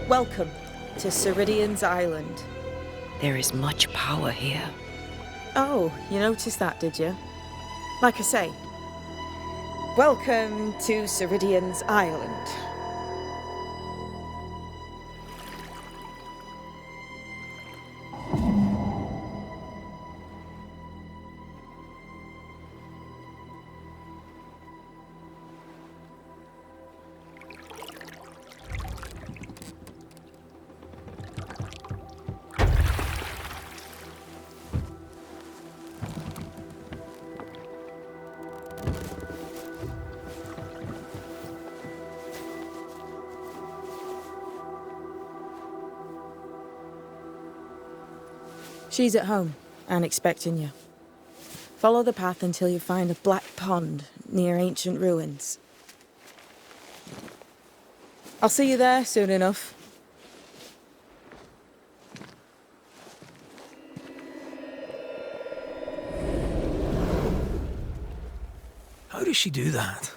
Welcome to Siridian's island. There is much power here. Oh, you noticed that, did you? Like I say, welcome to Siridian's island. She's at home and expecting you. Follow the path until you find a black pond near ancient ruins. I'll see you there soon enough. How does she do that?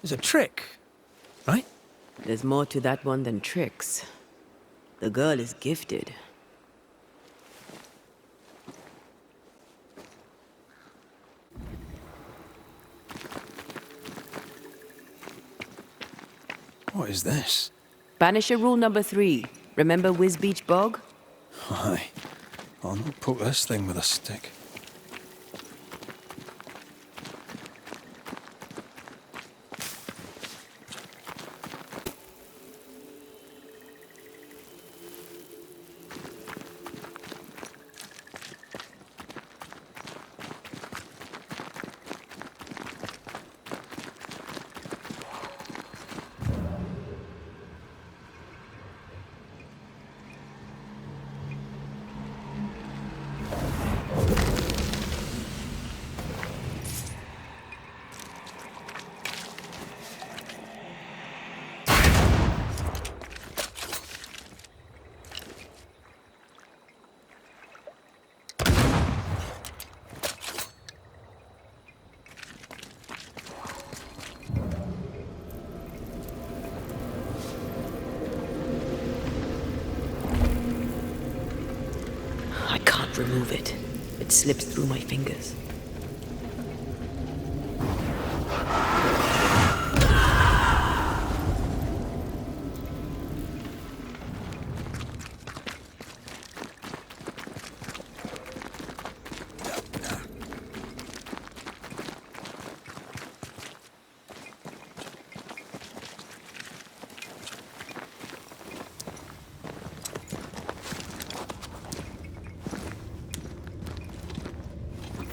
There's a trick, right? There's more to that one than tricks. The girl is gifted. What is this? Banisher rule number 3. Remember Wisbeach Bog? Aye. I'll not poke this thing with a stick. I can't remove it. It slips through my fingers.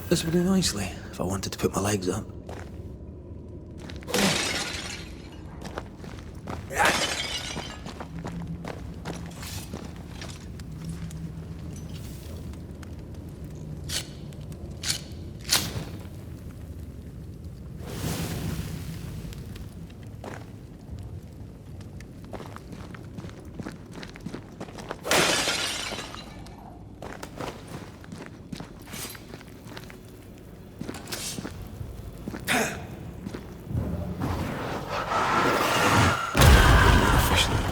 This would do nicely if I wanted to put my legs up.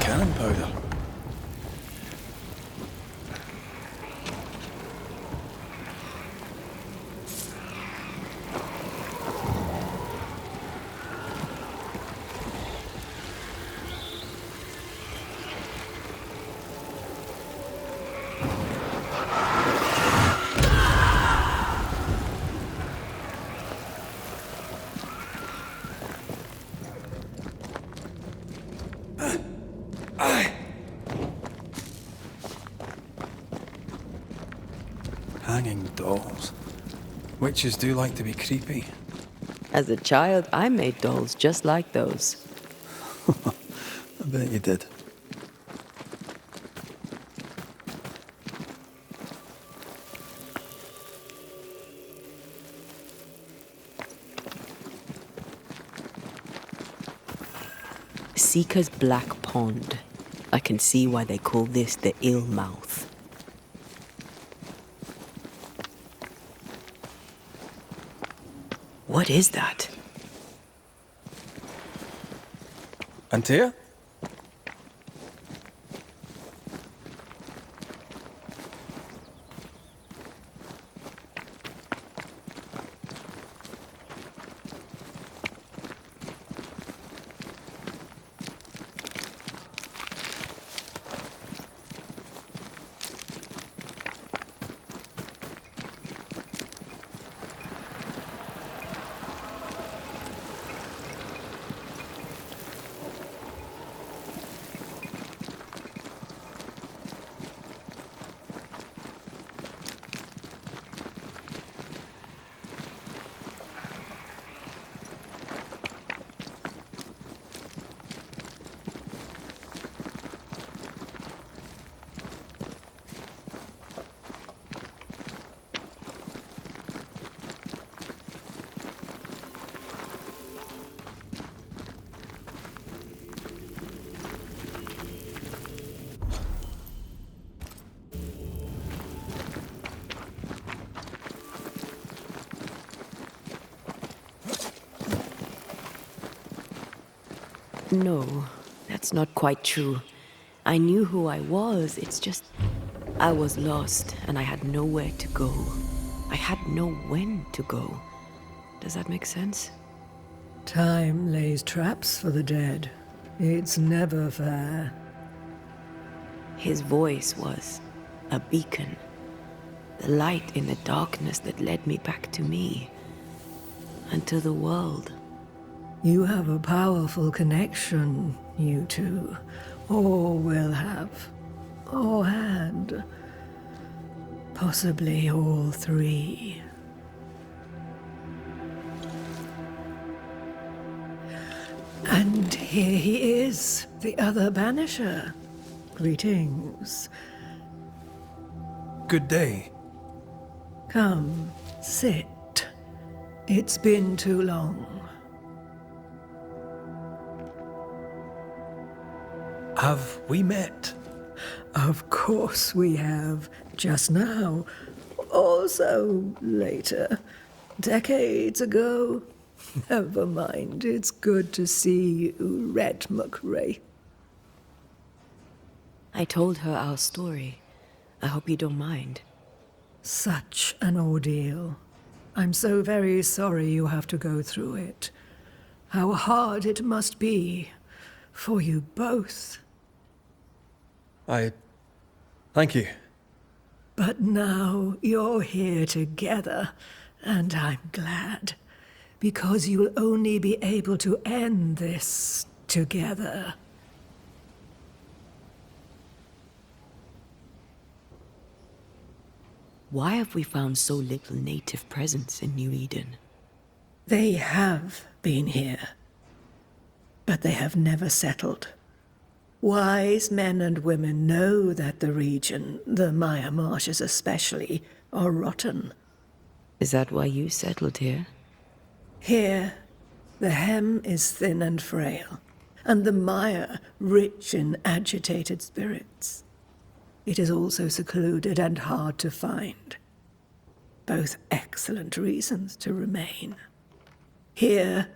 Cannon powder. Hanging dolls. Witches do like to be creepy. As a child, I made dolls just like those. I bet you did. Seeker's Black Pond. I can see why they call this the Ill Mouth. What is that? Antea? No, that's not quite true. I knew who I was, it's just... I was lost, and I had nowhere to go. I had no when to go. Does that make sense? Time lays traps for the dead. It's never fair. His voice was a beacon. The light in the darkness that led me back to me. And to the world. You have a powerful connection, you two. Or will have. Or had. Possibly all three. And here he is, the other Banisher. Greetings. Good day. Come, sit. It's been too long. Have we met? Of course we have. Just now. Also later. Decades ago. Never mind. It's good to see you, Red McRae. I told her our story. I hope you don't mind. Such an ordeal. I'm so very sorry you have to go through it. How hard it must be for you both. Thank you. But now you're here together, and I'm glad. Because you'll only be able to end this together. Why have we found so little native presence in New Eden? They have been here, but they have never settled. Wise men and women know that the region, the Maya Marshes especially, are rotten. Is that why you settled here? Here, the hem is thin and frail, and the Maya rich in agitated spirits. It is also secluded and hard to find. Both excellent reasons to remain. Here,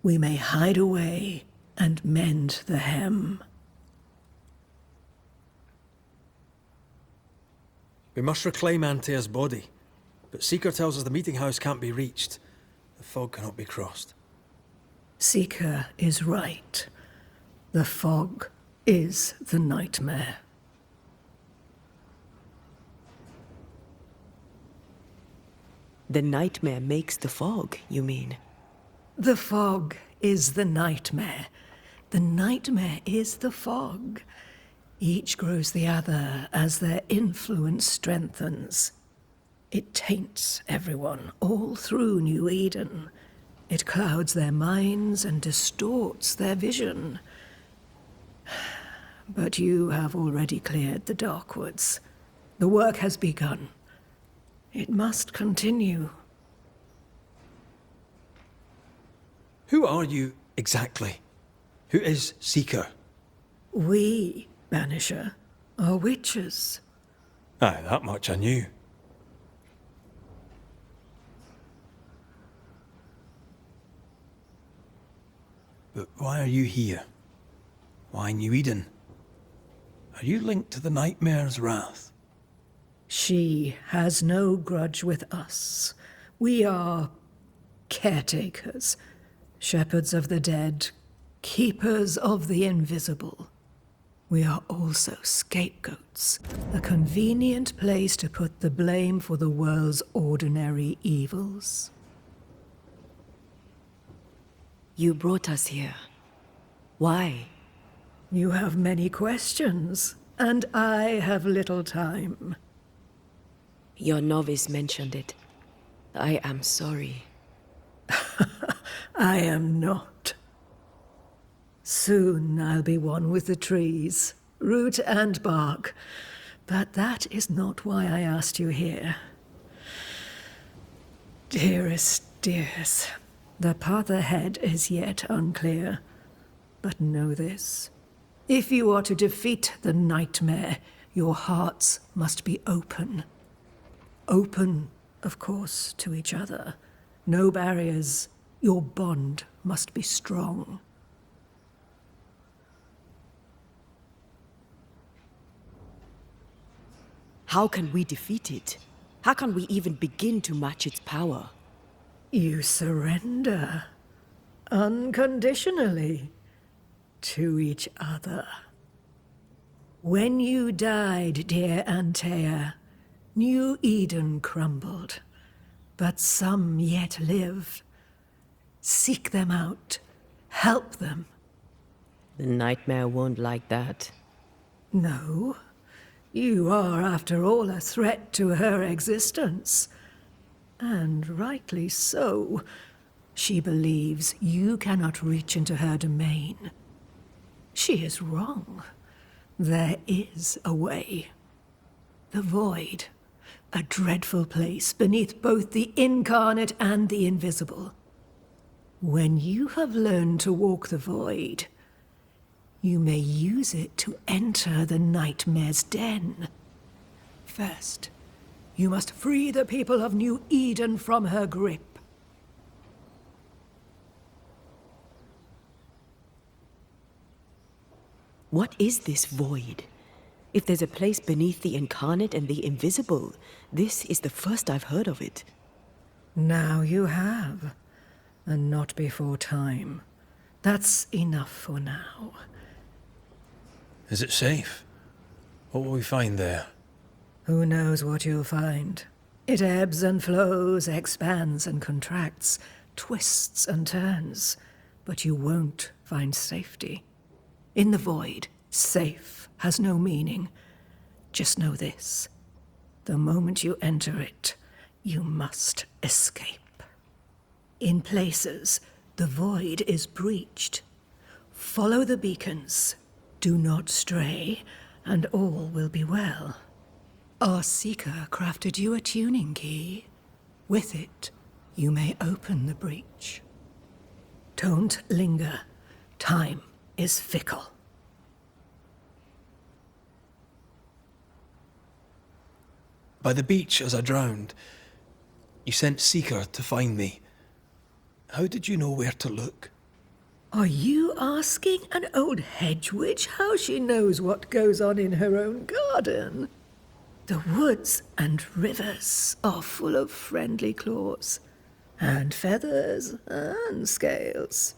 we may hide away and mend the hem. We must reclaim Antea's body, but Seeker tells us the meeting house can't be reached. The fog cannot be crossed. Seeker is right. The fog is the nightmare. The nightmare makes the fog, you mean? The fog is the nightmare. The nightmare is the fog. Each grows the other as their influence strengthens. It taints everyone, all through New Eden. It clouds their minds and distorts their vision. But you have already cleared the Darkwoods. The work has begun. It must continue. Who are you exactly? Who is Seeker? We, Banisher, are witches. Aye, that much I knew. But why are you here? Why New Eden? Are you linked to the Nightmare's wrath? She has no grudge with us. We are caretakers, shepherds of the dead, keepers of the invisible. We are also scapegoats, a convenient place to put the blame for the world's ordinary evils. You brought us here. Why? You have many questions, and I have little time. Your novice mentioned it. I am sorry. I am not. Soon I'll be one with the trees, root and bark. But that is not why I asked you here. Dearest dears, the path ahead is yet unclear. But know this. If you are to defeat the nightmare, your hearts must be open. Open, of course, to each other. No barriers. Your bond must be strong. How can we defeat it? How can we even begin to match its power? You surrender unconditionally to each other. When you died, dear Antea, New Eden crumbled, but some yet live. Seek them out. Help them. The nightmare won't like that. No. You are, after all, a threat to her existence. And rightly so. She believes you cannot reach into her domain. She is wrong. There is a way. The Void. A dreadful place beneath both the incarnate and the invisible. When you have learned to walk the Void, you may use it to enter the Nightmare's den. First, you must free the people of New Eden from her grip. What is this Void? If there's a place beneath the incarnate and the invisible, this is the first I've heard of it. Now you have, and not before time. That's enough for now. Is it safe? What will we find there? Who knows what you'll find? It ebbs and flows, expands and contracts, twists and turns, but you won't find safety. In the Void, safe has no meaning. Just know this. The moment you enter it, you must escape. In places, the Void is breached. Follow the beacons. Do not stray, and all will be well. Our Seeker crafted you a tuning key. With it, you may open the breach. Don't linger. Time is fickle. By the beach as I drowned, you sent Seeker to find me. How did you know where to look? Are you asking an old hedge witch how she knows what goes on in her own garden? The woods and rivers are full of friendly claws, and feathers and scales.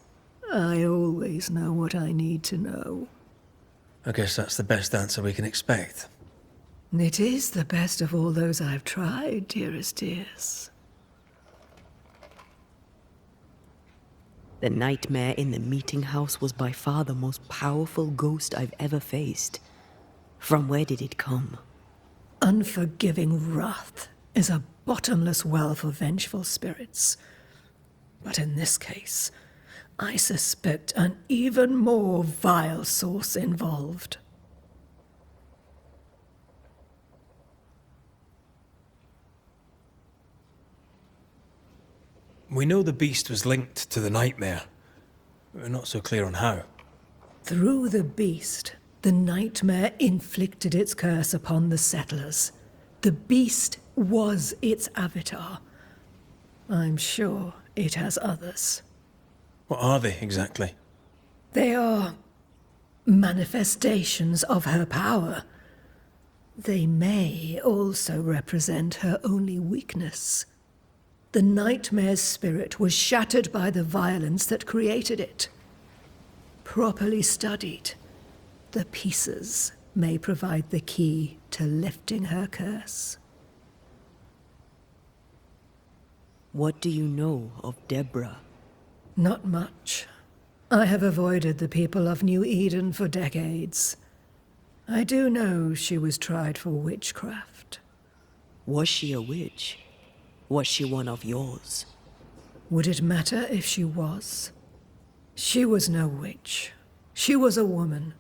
I always know what I need to know. I guess that's the best answer we can expect. It is the best of all those I've tried, dearest dears. The nightmare in the meeting house was by far the most powerful ghost I've ever faced. From where did it come? Unforgiving wrath is a bottomless well for vengeful spirits. But in this case, I suspect an even more vile source involved. We know the beast was linked to the nightmare. We're not so clear on how. Through the beast, the nightmare inflicted its curse upon the settlers. The beast was its avatar. I'm sure it has others. What are they exactly? They are manifestations of her power. They may also represent her only weakness. The nightmare's spirit was shattered by the violence that created it. Properly studied, the pieces may provide the key to lifting her curse. What do you know of Deborah? Not much. I have avoided the people of New Eden for decades. I do know she was tried for witchcraft. Was she a witch? Was she one of yours? Would it matter if she was? She was no witch. She was a woman,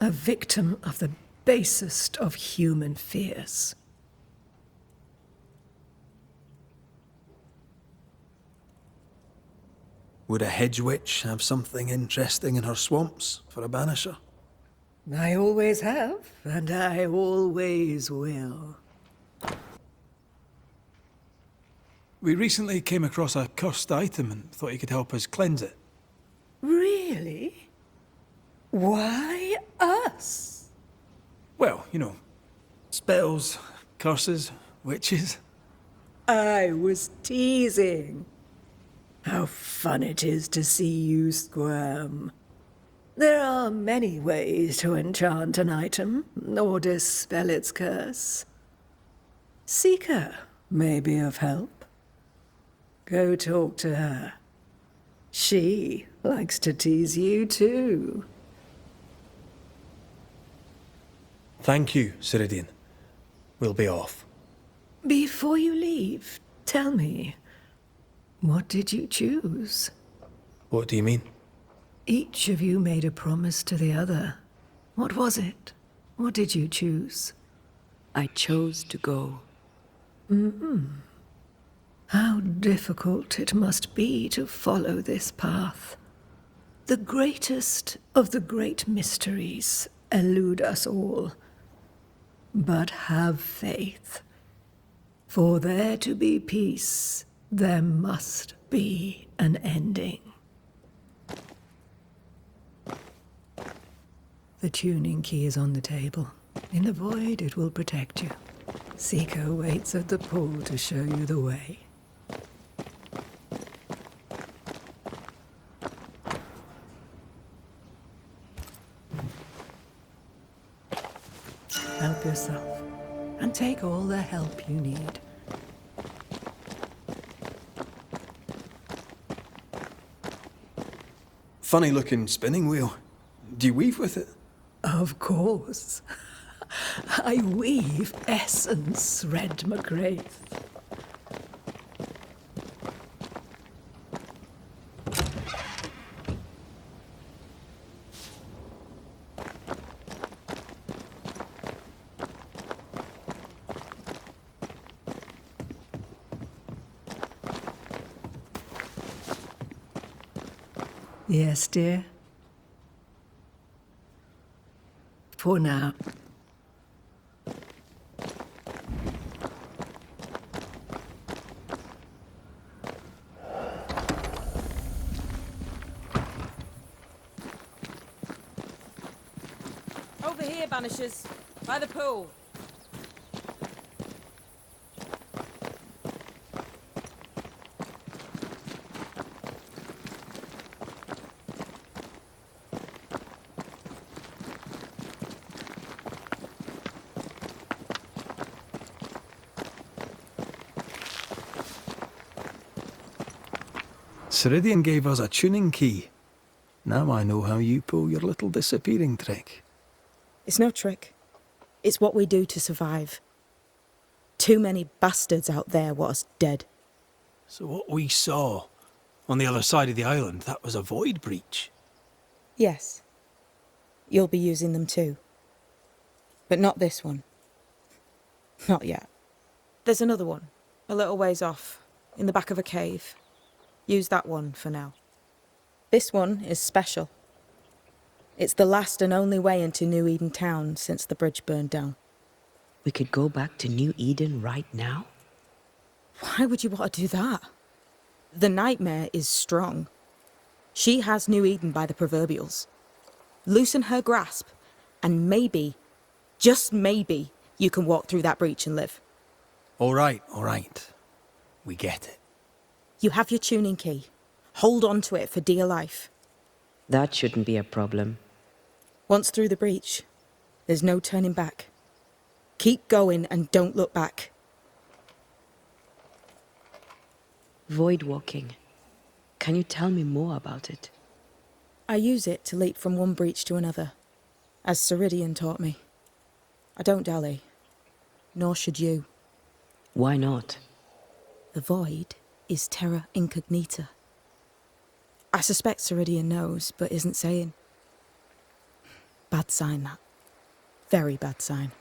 a victim of the basest of human fears. Would a hedge witch have something interesting in her swamps for a banisher? I always have, and I always will. We recently came across a cursed item and thought you could help us cleanse it. Really? Why us? Well, you know, spells, Curses? Witches? I was teasing. How fun it is to see you squirm. There are many ways to enchant an item or dispel its curse. Seeker may be of help. Go talk to her. She likes to tease you too. Thank you, Siridian. We'll be off. Before you leave, tell me, what did you choose? What do you mean? Each of you made a promise to the other. What was it? What did you choose? I chose to go. How difficult it must be to follow this path. The greatest of the great mysteries elude us all. But have faith. For there to be peace, there must be an ending. The tuning key is on the table. In the void, it will protect you. Seeker waits at the pool to show you the way. Help yourself, and take all the help you need. Funny looking spinning wheel. Do you weave with it? Of course. I weave essence, Red McRaith. Yes, dear. For now. Over here, Banishers. By the pool. Siridian gave us a tuning key. Now I know how you pull your little disappearing trick. It's no trick. It's what we do to survive. Too many bastards out there want us dead. So what we saw on the other side of the island, that was a void breach. Yes. You'll be using them too. But not this one. Not yet. There's another one, a little ways off, in the back of a cave. Use that one for now. This one is special. It's the last and only way into New Eden town since the bridge burned down. We could go back to New Eden right now? Why would you want to do that? The nightmare is strong. She has New Eden by the proverbials. Loosen her grasp, and maybe, just maybe, you can walk through that breach and live. All right. We get it. You have your tuning key. Hold on to it for dear life. That shouldn't be a problem. Once through the breach, there's no turning back. Keep going and don't look back. Void walking. Can you tell me more about it? I use it to leap from one breach to another, as Siridian taught me. I don't dally, nor should you. Why not? The void is terra incognita. I suspect Siridian knows, but isn't saying. Bad sign, that. Very bad sign.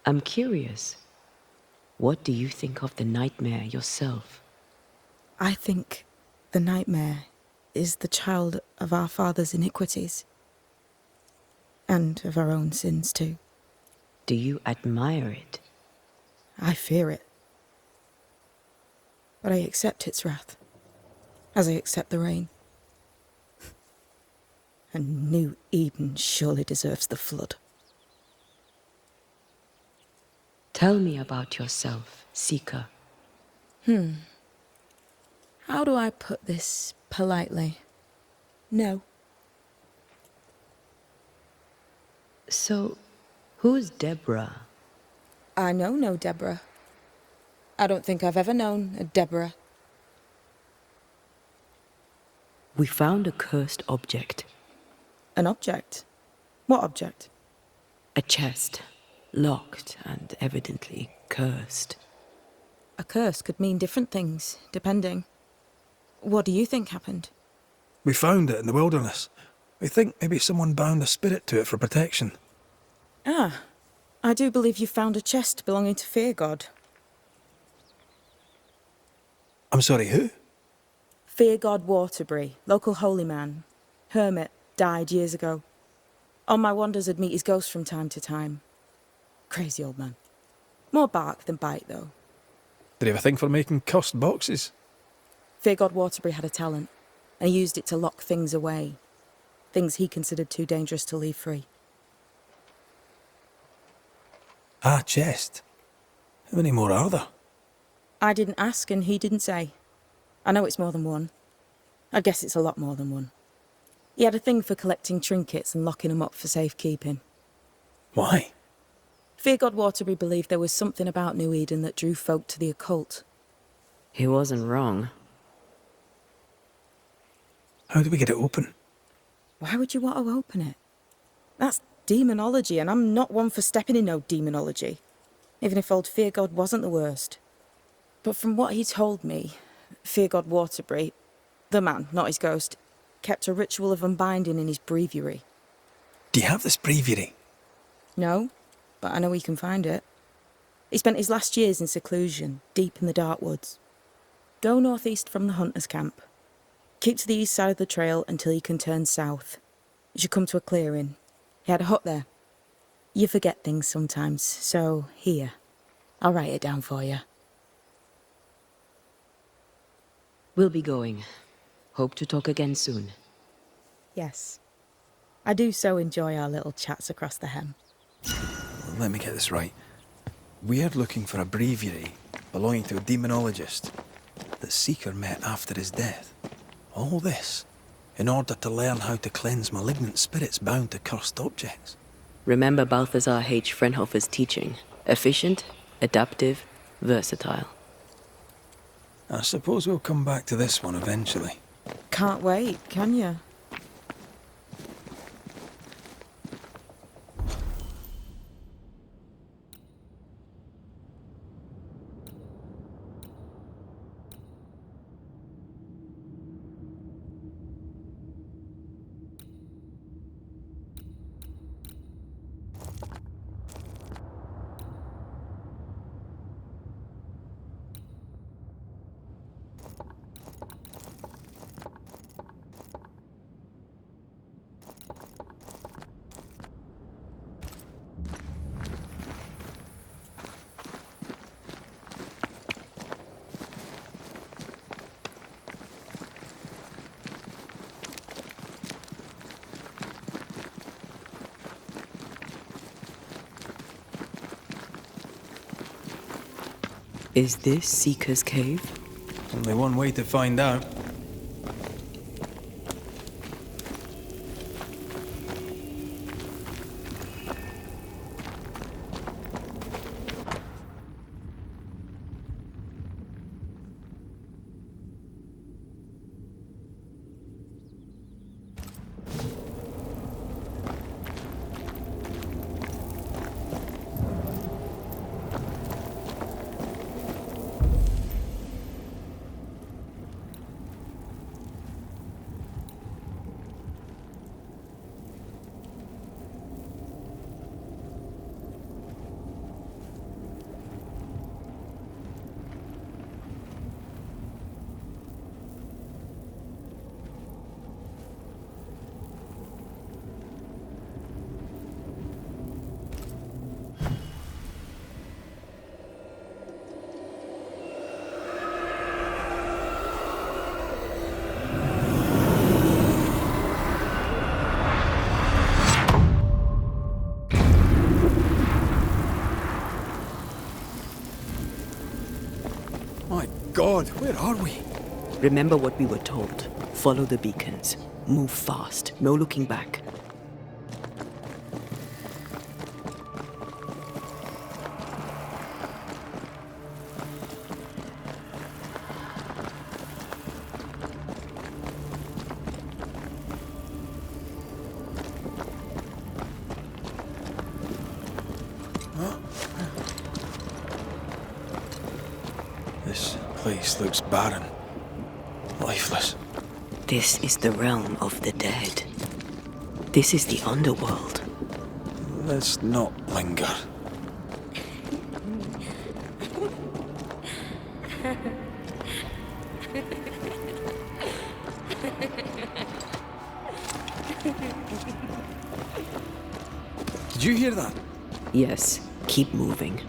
I'm curious. What do you think of the nightmare yourself? I think the nightmare is the child of our father's iniquities. And of our own sins too. Do you admire it? I fear it. But I accept its wrath, as I accept the rain. And New Eden surely deserves the flood. Tell me about yourself, Seeker. How do I put this politely? No. So, who's Deborah? I know no Deborah. I don't think I've ever known a Deborah. We found a cursed object. An object? What object? A chest, locked and evidently cursed. A curse could mean different things, depending. What do you think happened? We found it in the wilderness. We think maybe someone bound a spirit to it for protection. Ah, I do believe you found a chest belonging to Fear God. I'm sorry, who? Fear God Waterbury, local holy man. Hermit, died years ago. On my wanders I'd meet his ghost from time to time. Crazy old man. More bark than bite, though. Did he have a thing for making cursed boxes? Fear God Waterbury had a talent, and he used it to lock things away. Things he considered too dangerous to leave free. Ah, chest. How many more are there? I didn't ask and he didn't say. I know it's more than one. I guess it's a lot more than one. He had a thing for collecting trinkets and locking them up for safekeeping. Why? Fear God Waterbury believed there was something about New Eden that drew folk to the occult. He wasn't wrong. How do we get it open? Why would you want to open it? That's demonology, and I'm not one for stepping in no demonology. Even if old Fear God wasn't the worst. But from what he told me, Fear God Waterbury, the man, not his ghost, kept a ritual of unbinding in his breviary. Do you have this breviary? No, but I know he can find it. He spent his last years in seclusion, deep in the dark woods. Go northeast from the hunter's camp. Keep to the east side of the trail until you can turn south. You should come to a clearing. He had a hut there. You forget things sometimes, so here. I'll write it down for you. We'll be going. Hope to talk again soon. Yes. I do so enjoy our little chats across the hem. Let me get this right. We're looking for a breviary belonging to a demonologist that Seeker met after his death. All this in order to learn how to cleanse malignant spirits bound to cursed objects. Remember Balthazar H. Frenhofer's teaching. Efficient, adaptive, versatile. I suppose we'll come back to this one eventually. Can't wait, can you? Is this Seeker's Cave? Only one way to find out. God, where are we? Remember what we were told. Follow the beacons. Move fast. No looking back. This place looks barren. Lifeless. This is the realm of the dead. This is the underworld. Let's not linger. Did you hear that? Yes, keep moving.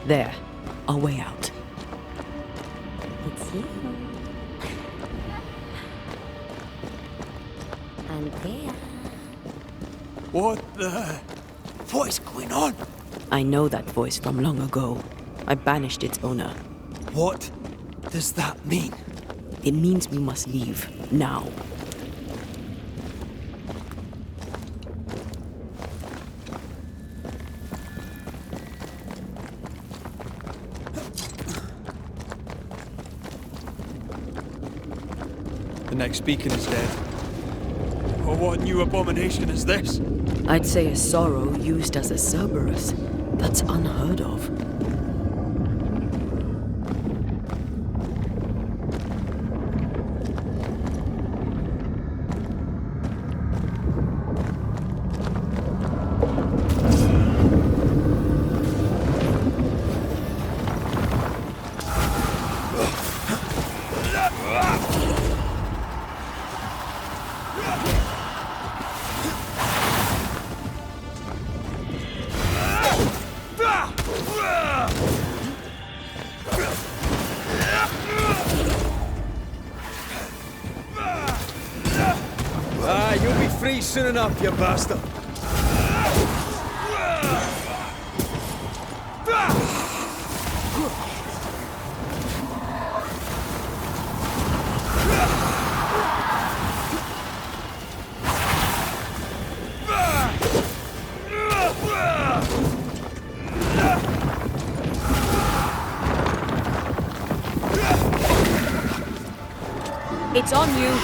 There, our way out. It's you. Antea. What the... What is going on? I know that voice from long ago. I banished its owner. What does that mean? It means we must leave, now. The next beacon is dead. Oh, what new abomination is this? I'd say a sorrow used as a Cerberus. That's unheard of. You'll be free soon enough, you bastard. It's on you.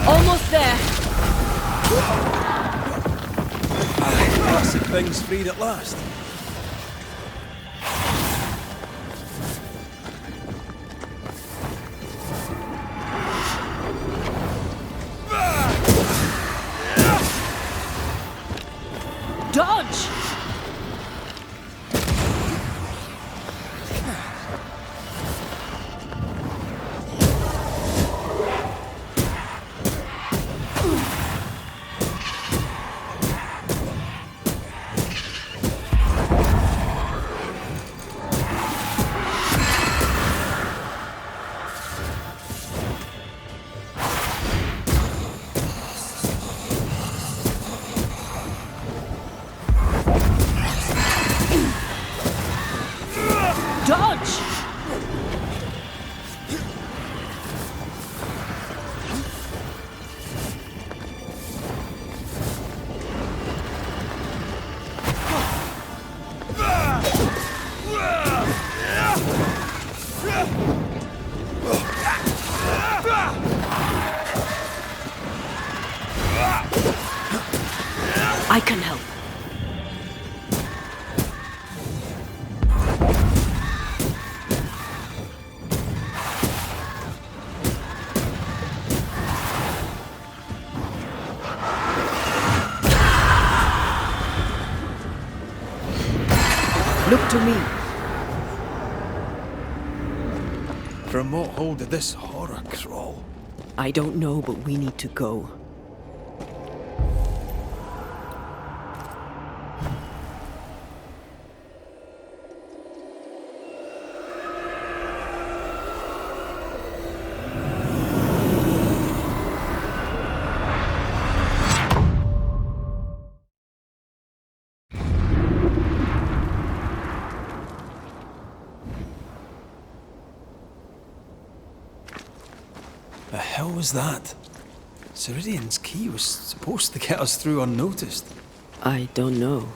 Almost there. Classic things freed at last. Dodge! Dodge! I can help. Look to me. From what hole did this horror crawl? I don't know, but we need to go. The hell was that? Siridian's key was supposed to get us through unnoticed. I don't know.